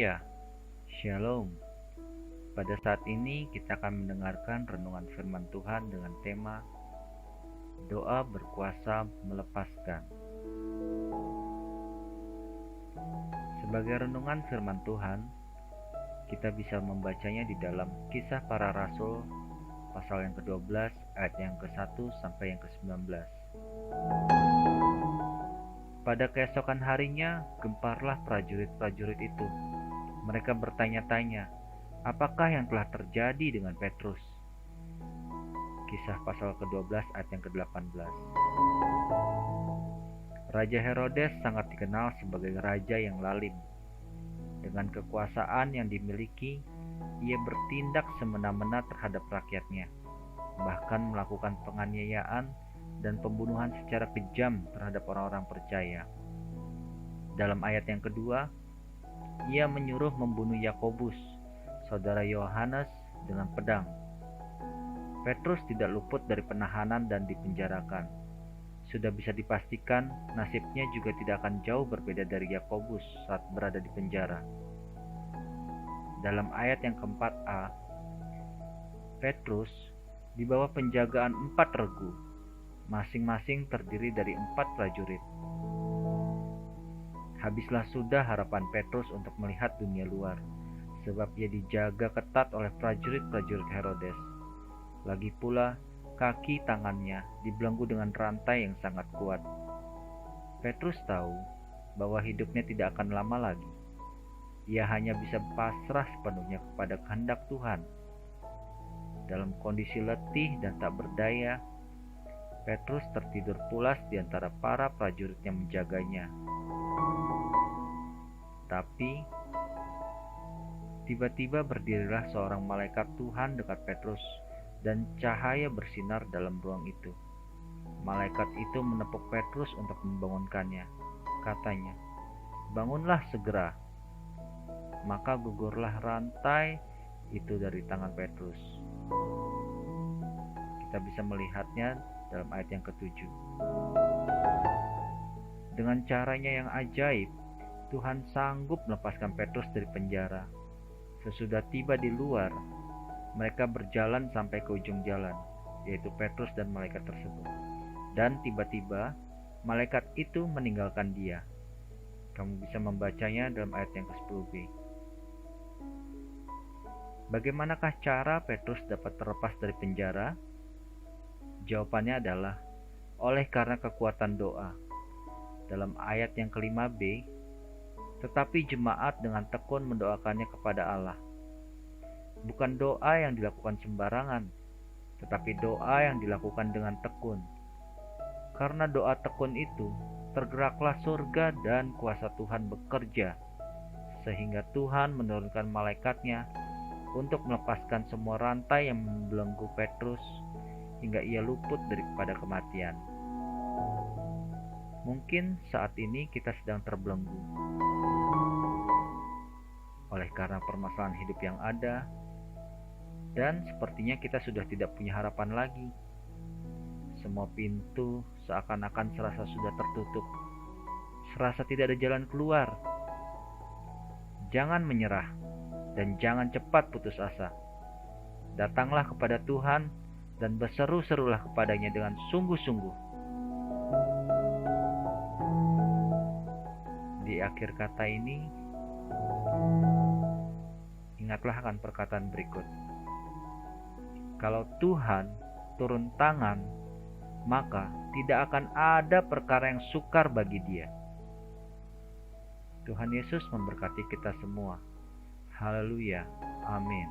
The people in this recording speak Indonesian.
Haleluya, Shalom. Pada saat ini kita akan mendengarkan renungan firman Tuhan dengan tema Doa Berkuasa Melepaskan. Sebagai renungan firman Tuhan, kita bisa membacanya di dalam Kisah Para Rasul pasal yang ke-12 ayat yang ke-1 sampai yang ke-19. Pada keesokan harinya, gemparlah prajurit-prajurit itu. Mereka bertanya-tanya, apakah yang telah terjadi dengan Petrus? Kisah pasal ke-12 ayat yang ke-18. Raja Herodes sangat dikenal sebagai raja yang lalim. Dengan kekuasaan yang dimiliki, ia bertindak semena-mena terhadap rakyatnya, bahkan melakukan penganiayaan dan pembunuhan secara kejam terhadap orang-orang percaya. Dalam ayat yang kedua, ia menyuruh membunuh Yakobus, saudara Yohanes, dengan pedang. Petrus tidak luput dari penahanan dan dipenjarakan. Sudah bisa dipastikan nasibnya juga tidak akan jauh berbeda dari Yakobus saat berada di penjara. Dalam ayat yang ke-4a, Petrus di bawah penjagaan 4 regu, masing-masing terdiri dari 4 prajurit. Habislah sudah harapan Petrus untuk melihat dunia luar, sebab ia dijaga ketat oleh prajurit-prajurit Herodes. Lagi pula, kaki tangannya dibelenggu dengan rantai yang sangat kuat. Petrus tahu bahwa hidupnya tidak akan lama lagi. Ia hanya bisa pasrah sepenuhnya kepada kehendak Tuhan. Dalam kondisi letih dan tak berdaya, Petrus tertidur pulas di antara para prajurit yang menjaganya. Tapi tiba-tiba berdirilah seorang malaikat Tuhan dekat Petrus, dan cahaya bersinar dalam ruang itu. Malaikat itu menepuk Petrus untuk membangunkannya. Katanya, "Bangunlah segera." Maka gugurlah rantai itu dari tangan Petrus. Kita bisa melihatnya dalam ayat yang ke-7. Dengan caranya yang ajaib, Tuhan sanggup melepaskan Petrus dari penjara. Sesudah tiba di luar, mereka berjalan sampai ke ujung jalan, yaitu Petrus dan malaikat tersebut. Dan tiba-tiba, malaikat itu meninggalkan dia. Kamu bisa membacanya dalam ayat yang ke-10b. Bagaimanakah cara Petrus dapat terlepas dari penjara? Jawabannya adalah, oleh karena kekuatan doa. Dalam ayat yang ke-5b, tetapi jemaat dengan tekun mendoakannya kepada Allah. Bukan doa yang dilakukan sembarangan, tetapi doa yang dilakukan dengan tekun. Karena doa tekun itu, tergeraklah surga dan kuasa Tuhan bekerja, sehingga Tuhan menurunkan malaikatnya untuk melepaskan semua rantai yang membelenggu Petrus, hingga ia luput daripada kematian. Mungkin saat ini kita sedang terbelenggu oleh karena permasalahan hidup yang ada, dan sepertinya kita sudah tidak punya harapan lagi. Semua pintu seakan-akan serasa sudah tertutup, serasa tidak ada jalan keluar. Jangan menyerah dan jangan cepat putus asa. Datanglah kepada Tuhan dan berseru-serulah kepadanya dengan sungguh-sungguh. Di akhir kata ini, ingatlah akan perkataan berikut. Kalau Tuhan turun tangan, maka tidak akan ada perkara yang sukar bagi Dia. Tuhan Yesus memberkati kita semua. Haleluya. Amin.